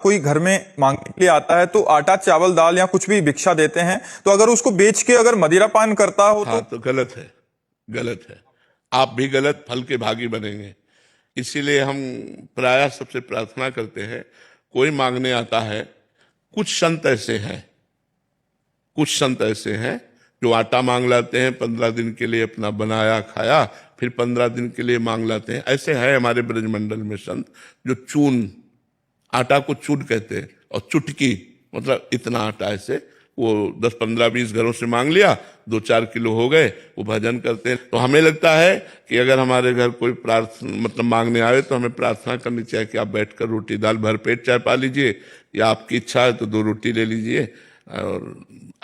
कोई घर में मांगने के लिए आता है तो आटा चावल दाल या कुछ भी भिक्षा देते हैं, तो अगर उसको बेच के अगर मदिरा पान करता हो हाँ, तो गलत है, गलत है। आप भी गलत फल के भागी बनेंगे। इसीलिए हम प्रायः सबसे प्रार्थना करते हैं, कोई मांगने आता है, कुछ संत ऐसे हैं, कुछ संत ऐसे हैं जो आटा मांग लाते हैं, 15 दिन के लिए अपना बनाया खाया, फिर 15 दिन के लिए मांग लाते हैं। ऐसे हैं हमारे ब्रजमंडल में संत जो चून, आटा को चून कहते हैं, और चुटकी मतलब इतना आटा ऐसे वो 10 15 20 घरों से मांग लिया, 2-4 किलो हो गए, वो भजन करते हैं। तो हमें लगता है कि अगर हमारे घर कोई प्रार्थना मतलब मांगने आए तो हमें प्रार्थना करनी चाहिए कि आप बैठकर रोटी दाल भर पेट चाय पा लीजिए, या आपकी इच्छा है तो 2 रोटी ले लीजिए, और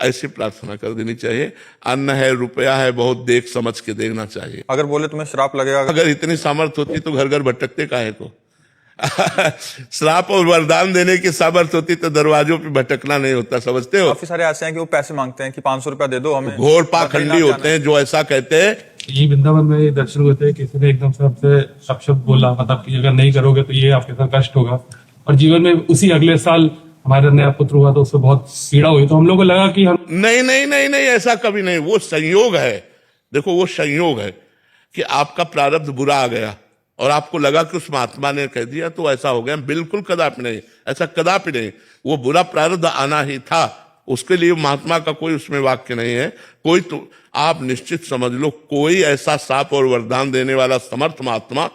ऐसी प्रार्थना कर देनी चाहिए। अन्न है, रुपया है, बहुत देख समझ के देखना चाहिए। अगर बोले तुम्हें श्राप लगेगा, अगर इतनी सामर्थ्य होती तो घर घर भटकते काहे को। श्राप और वरदान देने की सामर्थ्य होती तो दरवाजों पे भटकना नहीं होता, समझते हो। काफी सारे ऐसे हैं कि वो पैसे मांगते हैं कि 500 रुपया दे दो हमें। घोर पाखंडी होते हैं जो ऐसा कहते हैं। ये वृंदावन में ये दर्शन हुए थे, किसी ने एकदम से आपसे अपशब्द बोला, मतलब कि अगर नहीं करोगे तो ये आपके साथ कष्ट होगा, और जीवन में उसी अगले साल हमारे नया पुत्र हुआ तो उससे बहुत पीड़ा हुई। तो हम लोग को लगा कि हम नहीं नहीं नहीं नहीं, ऐसा कभी नहीं। वो संयोग है, देखो वो संयोग है कि आपका प्रारब्ध बुरा आ गया और आपको लगा कि उस महात्मा ने कह दिया तो ऐसा हो गया। बिल्कुल कदापि नहीं, ऐसा कदापि नहीं। वो बुरा प्रारब्ध आना ही था, उसके लिए महात्मा का कोई उसमें वाक्य नहीं है। कोई तो आप निश्चित समझ लो, कोई ऐसा साप और वरदान देने वाला समर्थ महात्मा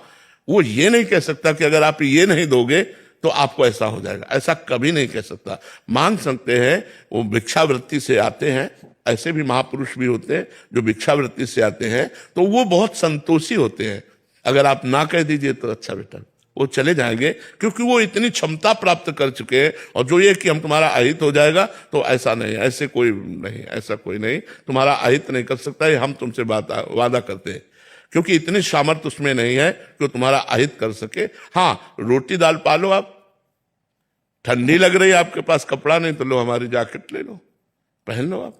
वो ये नहीं कह सकता कि अगर आप ये नहीं दोगे तो आपको ऐसा हो जाएगा, ऐसा कभी नहीं कह सकता। मांग सकते हैं, वो भिक्षावृत्ति से आते हैं, ऐसे भी महापुरुष भी होते हैं जो भिक्षावृत्ति से आते हैं, तो वो बहुत संतोषी होते हैं। अगर आप ना कह दीजिए तो अच्छा बेटा, वो चले जाएंगे, क्योंकि वो इतनी क्षमता प्राप्त कर चुके हैं। और जो ये कि हम तुम्हारा अहित हो जाएगा, तो ऐसा नहीं, ऐसे कोई नहीं, ऐसा कोई नहीं तुम्हारा अहित नहीं कर सकता। ये हम तुमसे वादा करते हैं, क्योंकि इतनी सामर्थ्य उसमें नहीं है कि तुम्हारा अहित कर सके। हाँ, रोटी दाल पालो, आप ठंडी लग रही है, आपके पास कपड़ा नहीं तो लो हमारी जैकेट ले लो, पहन लो। आप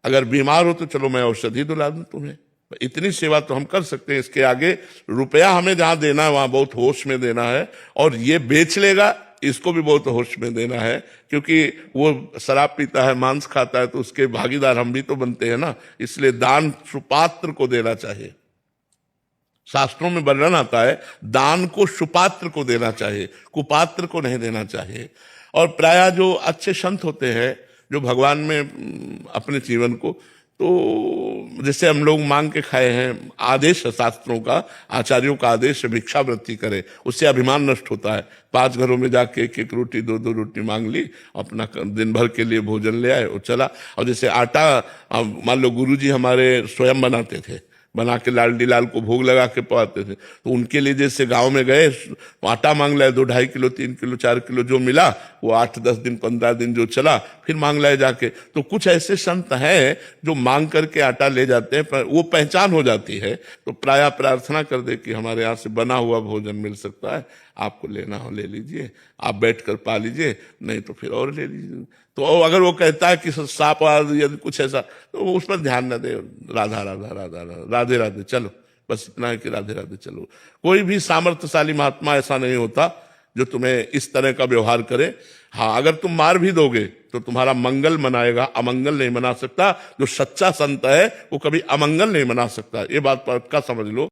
अगर बीमार हो तो चलो मैं औषधि दिला दूं तुम्हें। इतनी सेवा तो हम कर सकते हैं। इसके आगे रुपया हमें जहां देना है वहां बहुत होश में देना है, और ये बेच लेगा इसको भी बहुत होश में देना है, क्योंकि वो शराब पीता है, मांस खाता है, तो उसके भागीदार हम भी तो बनते हैं ना। इसलिए दान सुपात्र को देना चाहिए। शास्त्रों में वर्णन आता है दान को सुपात्र को देना चाहिए, कुपात्र को नहीं देना चाहिए। और प्रायः जो अच्छे संत होते हैं जो भगवान में अपने जीवन को, तो जैसे हम लोग मांग के खाए हैं, आदेश है शास्त्रों का, आचार्यों का आदेश है भिक्षावृत्ति करे, उससे अभिमान नष्ट होता है। 5 घरों में जाके 1-1 रोटी 2-2 रोटी मांग ली, अपना दिन भर के लिए भोजन ले आए और चला। और जैसे आटा मान लो गुरुजी हमारे स्वयं बनाते थे, बना के लाल लाल को भोग लगा के पवाते थे, तो उनके लिए जैसे गांव में गए आटा मांग लाए, 2-2.5 किलो 3 किलो 4 किलो जो मिला वो 8-10 दिन 15 दिन जो चला, फिर मांग लाए जाके। तो कुछ ऐसे संत हैं जो मांग करके आटा ले जाते हैं, पर वो पहचान हो जाती है। तो प्रायः प्रार्थना कर दे कि हमारे यहाँ से बना हुआ भोजन मिल सकता है, आपको लेना हो ले लीजिए, आप बैठ कर पा लीजिए, नहीं तो फिर और ले लीजिए। तो अगर वो कहता है कि सांप यदि कुछ ऐसा, तो उस पर ध्यान न दे, राधा राधा राधा राधे राधे चलो, बस इतना है कि राधे राधे चलो। कोई भी सामर्थ्यशाली महात्मा ऐसा नहीं होता जो तुम्हें इस तरह का व्यवहार करे। हाँ, अगर तुम मार भी दोगे तो तुम्हारा मंगल मनाएगा, अमंगल नहीं मना सकता। जो सच्चा संत है वो कभी अमंगल नहीं मना सकता, ये बात पक्का समझ लो।